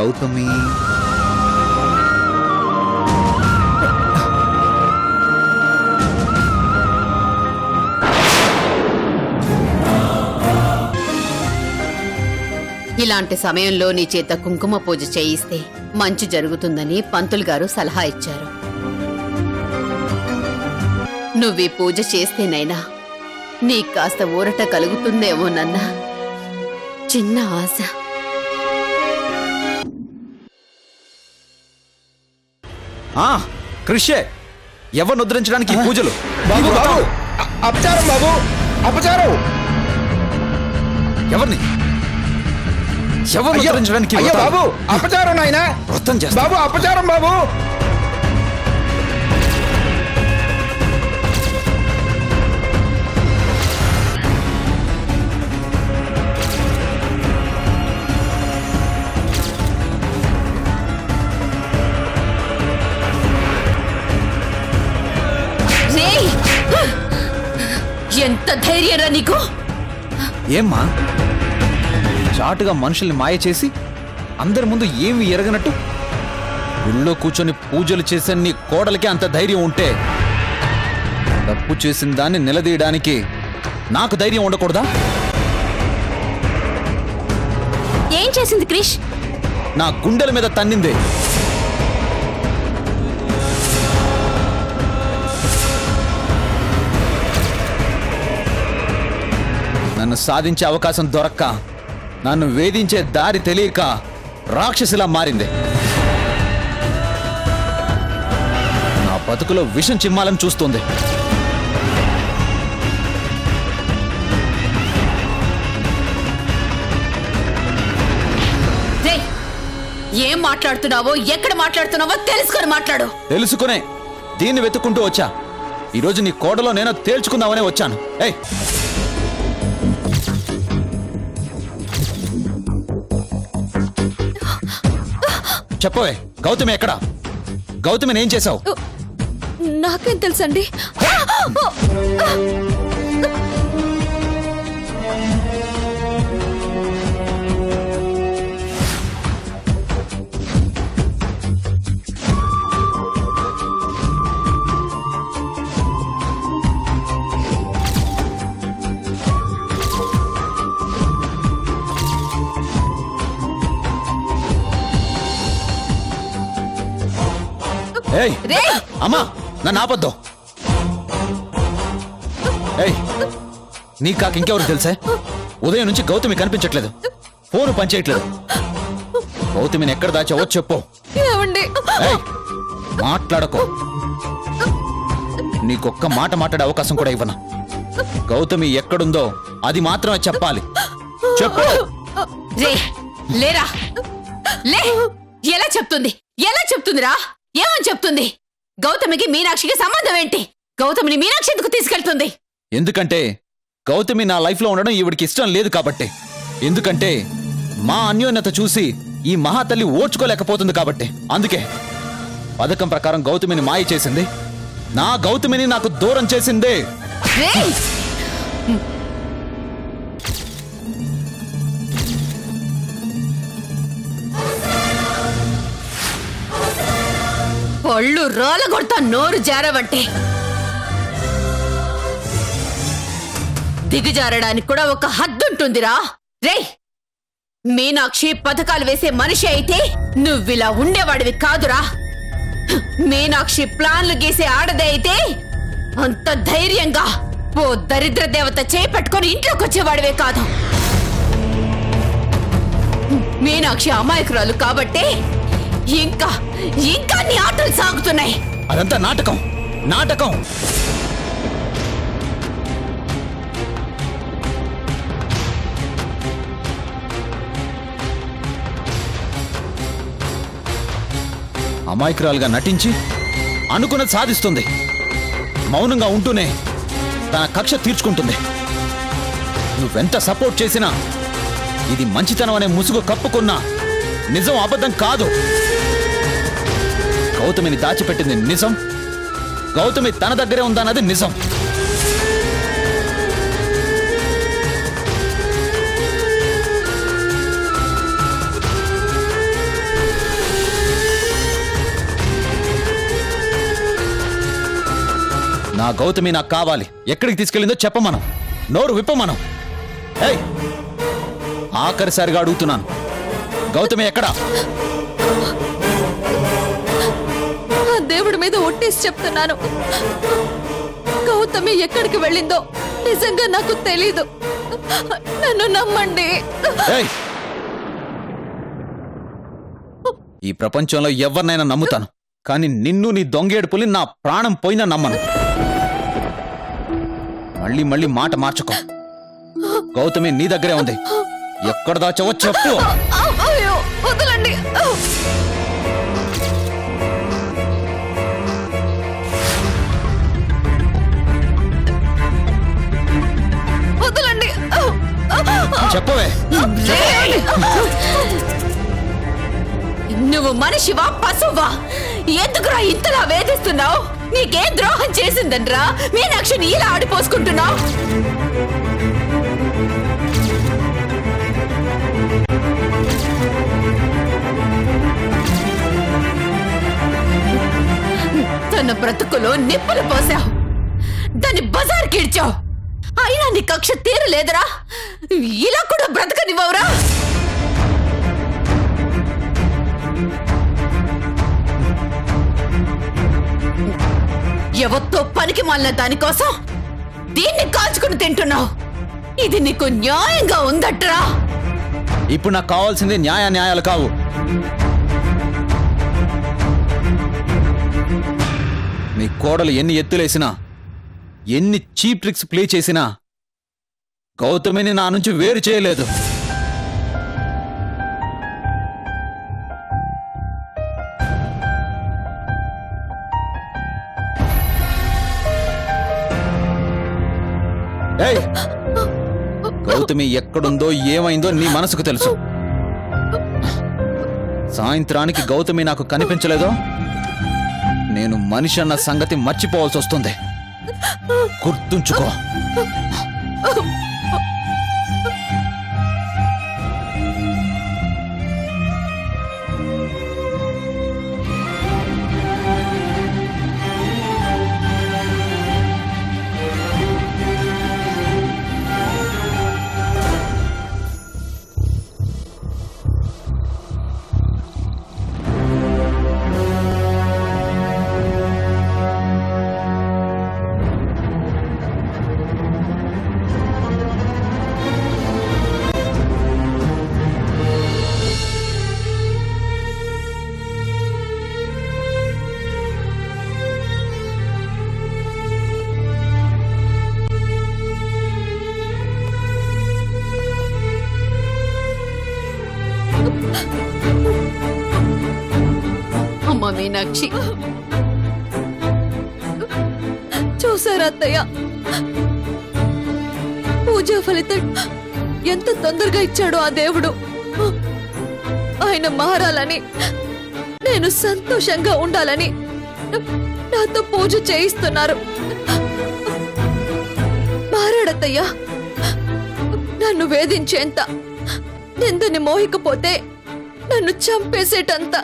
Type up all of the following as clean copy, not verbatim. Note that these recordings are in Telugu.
గౌతమి ఇలాంటి సమయంలో నీ చేత కుంకుమ పూజ చేయిస్తే మంచి జరుగుతుందని పంతులు గారు సలహా ఇచ్చారు. నువ్వీ పూజ చేస్తేనైనా నీకు కాస్త ఊరట కలుగుతుందేమోనన్న చిన్న ఆశ. కృష్యే ఎవరిని ఉద్ధరించడానికి పూజలు? బాబు బాబు అపచారం బాబు, అపచారం. ఎవరిని ఉద్ధరించడానికి? బాబు అపచారం నాయన, వృత్తం చేస్తా. బాబు అపచారం బాబు. ఎంత ధైర్యరా నీకు? ఏమ్మా చాటుగా మనుషుల్ని మాయ చేసి అందరి ముందు ఏమి ఎరగనట్టు గుళ్ళో కూర్చొని పూజలు చేసే నీ కోడలికి అంత ధైర్యం ఉంటే తప్పు చేసిన దాన్ని నిలదీయడానికి నాకు ధైర్యం ఉండకూడదా? ఏం చేసింది క్రిష్? నా గుండెల మీద తన్నిందే. నన్ను సాధించే అవకాశం దొరక్క నన్ను వేధించే దారి తెలియక రాక్షసిలా మారింది. నా బతుకులో విషం చిమ్మాలని చూస్తుంది. ఏం మాట్లాడుతున్నావో, ఎక్కడ మాట్లాడుతున్నావో తెలుసుకొని మాట్లాడు. తెలుసుకునే దీన్ని వెతుక్కుంటూ వచ్చా. ఈరోజు నీ కోడలో నేను తేల్చుకుందామనే వచ్చాను. ఏయ్ చెప్పవే, గౌతమి ఎక్కడా? గౌతమిని ఏం చేశావు? నాకేం తెలుసండి. అమ్మా నన్ను ఆపొద్దు. ఏయ్ నీ కాక ఇంకెవరు తెలుసా? ఉదయం నుంచి గౌతమి కనిపించట్లేదు, ఫోను పనిచేయట్లేదు. గౌతమిని ఎక్కడ దాచావో చెప్పు. మాట్లాడకో. నీకొక్క మాట మాట్లాడే అవకాశం కూడా ఇవ్వను. గౌతమి ఎక్కడుందో అది మాత్రమే చెప్పాలి. చెప్పు. లేరా లే. ఎలా చెప్తుంది? ఎలా చెప్తుందిరా? ఏమని చెప్తుంది? గౌతమికి మీనాక్షికి సంబంధం ఏంటి? గౌతమిని మీనాక్షి ఎందుకు తీసుకెళ్తుంది? ఎందుకంటే గౌతమి నా లైఫ్ లో ఉండడం ఈవిడికి ఇష్టం లేదు కాబట్టి. ఎందుకంటే మా అన్యోన్యత చూసి ఈ మహాతల్లి ఓర్చుకోలేకపోతుంది కాబట్టి. అందుకే పథకం ప్రకారం గౌతమిని మాయ చేసింది. నా గౌతమిని నాకు దూరం చేసిందే. పళ్ళు రోలగొడతా నోరు జారవంటే. దిగజారడానికి కూడా ఒక హద్దుంటుందిరా. రేయ్ మీనాక్షి పథకాలు వేసే మనిషి అయితే నువ్విలా ఉండేవాడివి కాదురా. మీనాక్షి ప్లాన్లు గీసే ఆడదే అయితే అంత ధైర్యంగా ఓ దరిద్ర దేవత చేపట్టుకొని ఇంట్లోకి వచ్చేవాడివే కాదు. మీనాక్షి అమాయకురాలు కాబట్టే ఇంకా ఇంకా నీ ఆటలు సాగుతున్నాయి. అదంతా నాటకం, నాటకం. అమాయకురాలుగా నటించి అనుకున్నది సాధిస్తుంది. మౌనంగా ఉంటూనే తన కక్ష తీర్చుకుంటుంది. నువ్వెంత సపోర్ట్ చేసినా ఇది మంచితనం అనే ముసుగు కప్పుకున్నా నిజం అబద్ధం కాదు. గౌతమిని దాచిపెట్టింది నిజం. గౌతమి తన దగ్గరే ఉందన్నది నిజం. గౌతమి నాకు కావాలి. ఎక్కడికి తీసుకెళ్ళిందో చెప్పమను. నోరు విప్పమను. ఏయ్, ఆఖరిసారిగా అడుగుతున్నాను, గౌతమి ఎక్కడా? దేవుడి మీద ఒట్టేసి చెప్తున్నాను, గౌతమి ఎక్కడికి వెళ్ళిందో నిజంగా నాకు తెలీదు. నన్ను నమ్మండి. ఈ ప్రపంచంలో ఎవరినైనా నమ్ముతాను, కానీ నిన్ను నీ దొంగేడుపుల్ని నా ప్రాణం పోయినా నమ్మను. మళ్ళీ మళ్ళీ మాట మార్చుకో. గౌతమి నీ దగ్గరే ఉంది. ఎక్కడ దాచావో చెప్పు. వదలండి. వదలండి. చెప్పవే. నువ్వు మనిషివా పశువా? ఎందుకురా ఇంతలా వేధిస్తున్నావు? నీకే ద్రోహం చేసిందనరా మీనాక్షిని ఇలా ఆడిపోసుకుంటున్నావు? తన బ్రతుకులో నిప్పులు పోసావు, దాన్ని బజార్కి ఇడ్చావు. అయినా నీ కక్ష తీరలేదురా? ఇలా కూడా బ్రతకనివ్వవురా? ఎవరితో పనికి మాలిన దానికోసం దీన్ని కాల్చుకుని తింటున్నావు. ఇది నీకు న్యాయంగా ఉందట్రా? ఇప్పుడు నాకు కావాల్సింది న్యాయాలు కావు. నీ కోడలు ఎన్ని ఎత్తులేసినా, ఎన్ని చీప్ ట్రిక్స్ ప్లే చేసినా గౌతమిని నా నుంచి వేరు చేయలేదు. గౌతమి ఎక్కడుందో ఏమైందో నీ మనసుకు తెలుసు. సాయంత్రానికి గౌతమి నాకు కనిపించలేదో నేను మనిషి అన్న సంగతి మర్చిపోవాల్సి వస్తుంది. గుర్తుంచుకో. అమ్మా మీనాక్షి, చూసారా అత్తయ్య, పూజా ఫలితం ఎంత తొందరగా ఇచ్చాడో ఆ దేవుడు. ఆయన మారాలని, నేను సంతోషంగా ఉండాలని నాతో పూజ చేయిస్తున్నారు. మారాడత్తయ్య. నన్ను వేధించేంత, నిందని మోహికపోతే నన్ను చంపేసేటంత.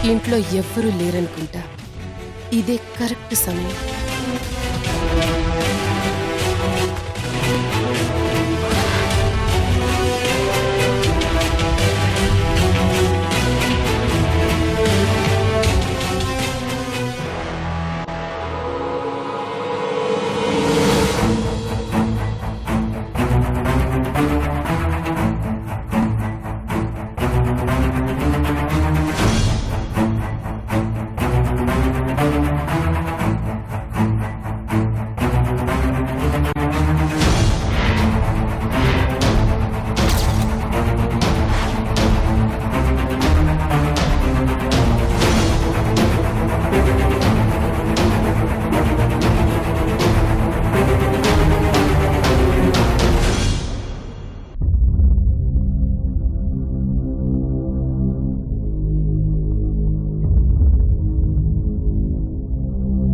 ఇంట్లో ఎవ్వరూ లేరనుకుంటా. ఇదే కరెక్ట్ సమయం.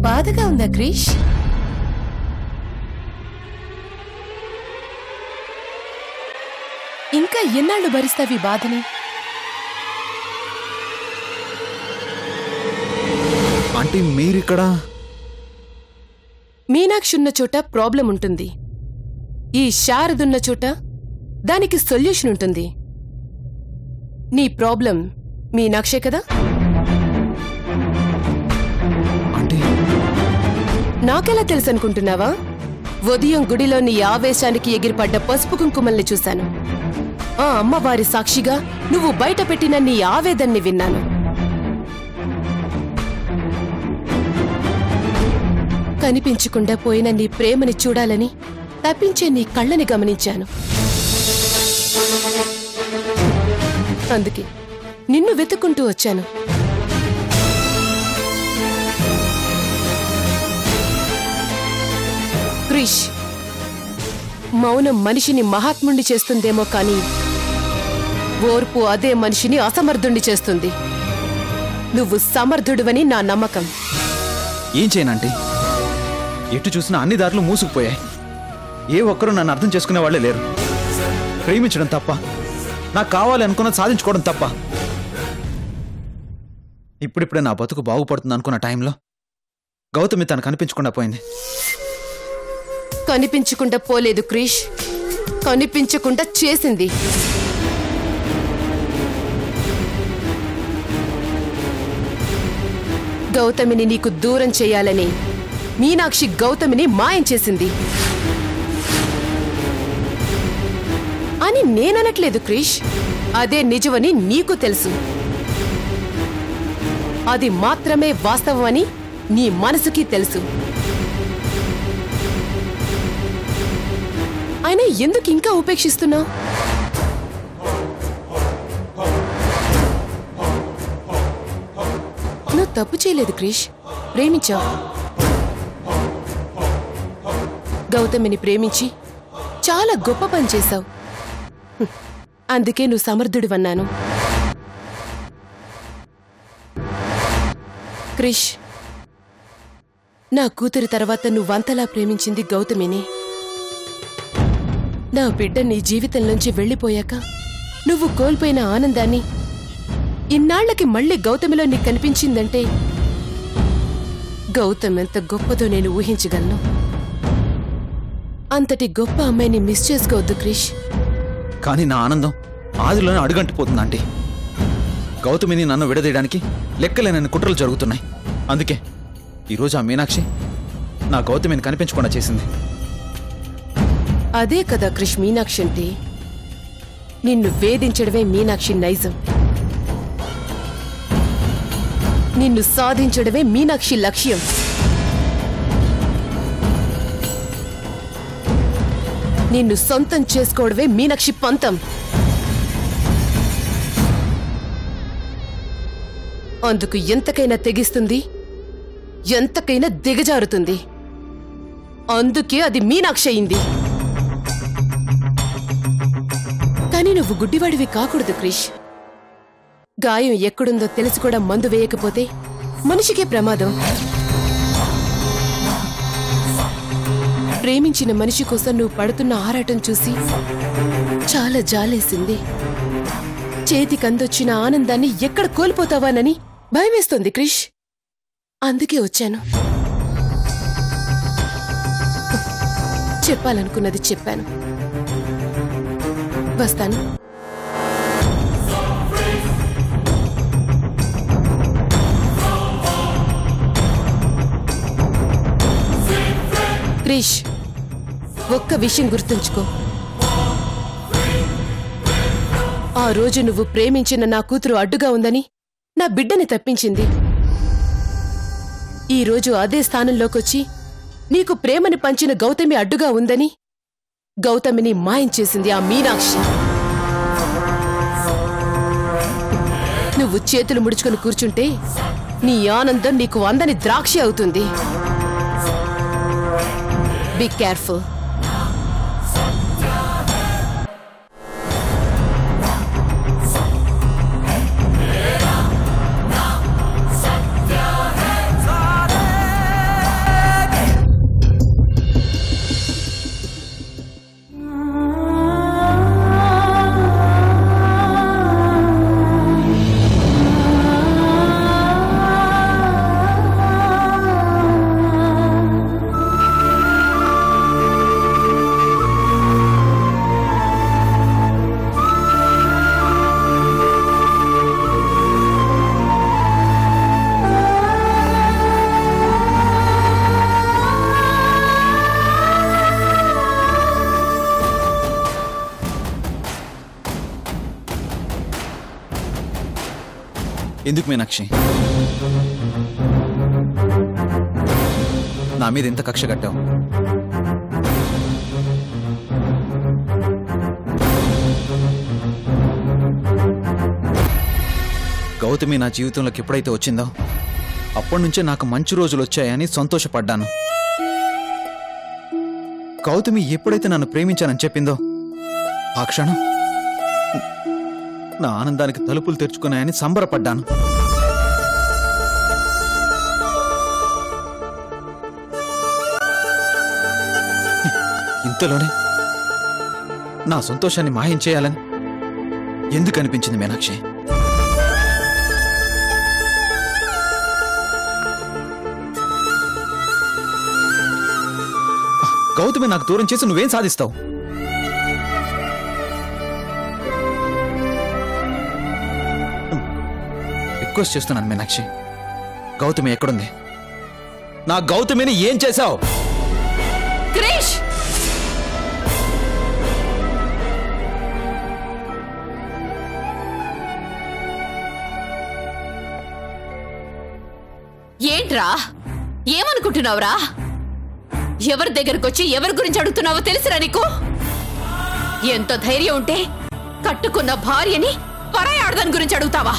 బాధగా ఉందా క్రిష్? ఇంకా ఎన్నాళ్ళు భరిస్తావి బాధని? ఆంటీ మీరిక్కడ? మీనాక్షి ఉన్న చోట ప్రాబ్లం ఉంటుంది. ఈ శారదున్న చోట దానికి సొల్యూషన్ ఉంటుంది. నీ ప్రాబ్లం మీనాక్షే కదా? నాకెలా తెలుసనుకుంటున్నావా? ఉదయం గుడిలో నీ ఆవేశానికి ఎగిరిపడ్డ పసుపు కుంకుమల్ని చూశాను. ఆ అమ్మవారి సాక్షిగా నువ్వు బయట పెట్టిన నీ ఆవేదన్ని విన్నాను. కనిపించకుండా పోయిన నీ ప్రేమని చూడాలని తప్పించే నీ కళ్ళని గమనించాను. అందుకే నిన్ను వెతుక్కుంటూ వచ్చాను. క్రిష్, మౌనం మనిషిని మహాత్ముణ్ణి చేస్తుందేమో కానీ ఓర్పు అదే మనిషిని అసమర్థుణ్ణి చేస్తుంది. నువ్వు సమర్థుడివని నా నమ్మకం. ఏం చేయనంటే ఎటు చూసినా అన్ని దారులు మూసుకుపోయాయి. ఏ ఒక్కరూ నన్ను అర్థం చేసుకునే వాళ్ళే లేరు. ప్రేమించడం తప్ప, నాకు కావాలి అనుకున్నది సాధించుకోవడం తప్ప. ఇప్పుడిప్పుడే నా బతుకు బాగుపడుతుంది అనుకున్న టైంలో గౌతమి తను కనిపించకుండా పోయింది. కనిపించకుండా పోలేదు క్రిష్, కనిపించకుండా చేసింది. గౌతమిని నీకు దూరం చేయాలని మీనాక్షి గౌతమిని మాయం చేసింది అని నేననట్లేదు క్రిష్. అదే నిజమని నీకు తెలుసు. అది మాత్రమే వాస్తవమని నీ మనసుకి తెలుసు. అయినా ఎందుకు ఇంకా ఉపేక్షిస్తున్నావు? నువ్వు తప్పు చేయలేదు క్రిష్, ప్రేమించావు. గౌతమిని ప్రేమించి చాలా గొప్ప పని చేశావు. అందుకే నువ్వు సమర్థుడివన్నాను. క్రిష్, నా కూతురి తర్వాత నువ్వంతలా ప్రేమించింది గౌతమిని. నా బిడ్డ నీ జీవితంలోంచి వెళ్ళిపోయాక నువ్వు కోల్పోయిన ఆనందాన్ని ఇన్నాళ్లకి మళ్ళీ గౌతమిలో నీకు కనిపించిందంటే గౌతమ్ ఎంత గొప్పదో నేను ఊహించగలను. అంతటి గొప్ప అమ్మాయిని మిస్ చేసుకోవద్దు క్రిష్. కానీ నా ఆనందం ఆదిలోనే అడుగంటిపోతుంది ఆంటీ. గౌతమిని నన్ను విడదీయడానికి లెక్కలేనన్ని కుట్రలు జరుగుతున్నాయి. అందుకే ఈరోజు ఆ మీనాక్షి నా గౌతమిని కనిపించకుండా చేసింది. అదే కదా క్రిష్ మీనాక్షి అంటే. నిన్ను వేధించడమే మీనాక్షి నైజం. నిన్ను సాధించడమే మీనాక్షి లక్ష్యం. నిన్ను సొంతం చేసుకోవడమే మీనాక్షి పంతం. అందుకు ఎంతకైనా తెగిస్తుంది, ఎంతకైనా దిగజారుతుంది. అందుకే అది మీనాక్షి అయింది. కానీ నువ్వు గుడ్డివాడివి కాకూడదు క్రిష్. గాయం ఎక్కడుందో తెలిసి కూడా మందు వేయకపోతే మనిషికే ప్రమాదం. ప్రేమించిన మనిషి కోసం నువ్వు పడుతున్న ఆరాటం చూసి చాలా జాలేసింది. చేతికందొచ్చిన ఆనందాన్ని ఎక్కడ కోల్పోతావానని భయమేస్తుంది క్రిష్, అందుకే వచ్చాను. చెప్పాలనుకున్నది చెప్పాను. వస్తాను. క్రిష్, ఒక్క విషయం గుర్తుంచుకో. ఆ రోజు నువ్వు ప్రేమించిన నా కూతురు అడ్డుగా ఉందని నా బిడ్డని తప్పించింది. ఈ రోజు అదే స్థానంలోకొచ్చి నీకు ప్రేమని పంచిన గౌతమి అడ్డుగా ఉందని గౌతమిని మాయం చేసింది ఆ మీనాక్షి. నువ్వు చేతులు ముడుచుకొని కూర్చుంటే నీ ఆనందం నీకు అందని ద్రాక్షి అవుతుంది. Be careful. ఎందుకు మీనాక్షి నా మీద ఇంత కక్ష కట్టావు? గౌతమి నా జీవితంలోకి ఎప్పుడైతే వచ్చిందో అప్పటి నుంచే నాకు మంచి రోజులు వచ్చాయని సంతోషపడ్డాను. గౌతమి ఎప్పుడైతే నన్ను ప్రేమించానని చెప్పిందో ఆ క్షణం నా ఆనందానికి తలుపులు తెరుచుకున్నాయని సంబరపడ్డాను. ఇంతలోనే నా సంతోషాన్ని మాయం చేయాలని ఎందుకు అనిపించింది మీనాక్షి? గౌతమి నాకు దూరం చేసి నువ్వేం సాధిస్తావు? రిక్వెస్ట్ చేస్తున్నాను మీనాక్షి, గౌతమి ఎక్కడుంది? నా గౌతమిని ఏం చేశావు? క్రిష్, ఏంట్రా ఏమనుకుంటున్నావురా? ఎవరి దగ్గరకొచ్చి ఎవరి గురించి అడుగుతున్నావో తెలుసురా నీకు? ఎంత ధైర్యం ఉంటే కట్టుకున్న భార్యని పరాయి ఆడదాని గురించి అడుగుతావా?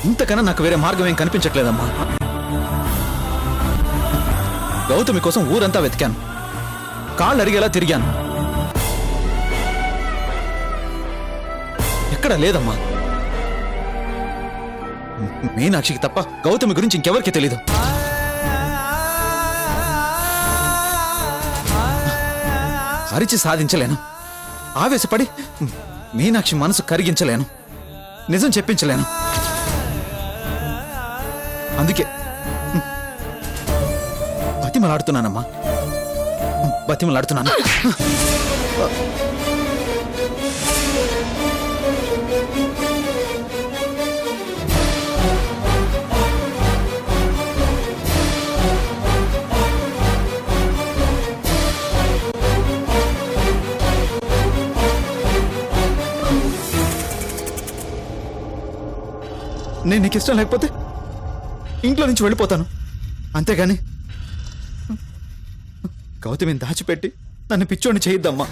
ఇంతకన్నా నాకు వేరే మార్గం ఏం కనిపించట్లేదమ్మా. గౌతమి కోసం ఊరంతా వెతికాను, కాళ్ళు అడిగేలా తిరిగాను, ఎక్కడా లేదమ్మా. మీనాక్షికి తప్ప గౌతమి గురించి ఇంకెవరికి తెలీదు. అరిచి సాధించలేను, ఆవేశపడి మీనాక్షి మనసు కరిగించలేను, నిజం చెప్పించలేను. అందుకే బతిమలాడుతున్నానమ్మా, బతిమలాడుతున్నాను. నేను నీకు ఇష్టం లేకపోతే ఇంట్లో నుంచి వెళ్ళిపోతాను, అంతేగాని గౌతమిని దాచిపెట్టి నన్ను పిచ్చోడిని చేయొద్దమ్మా.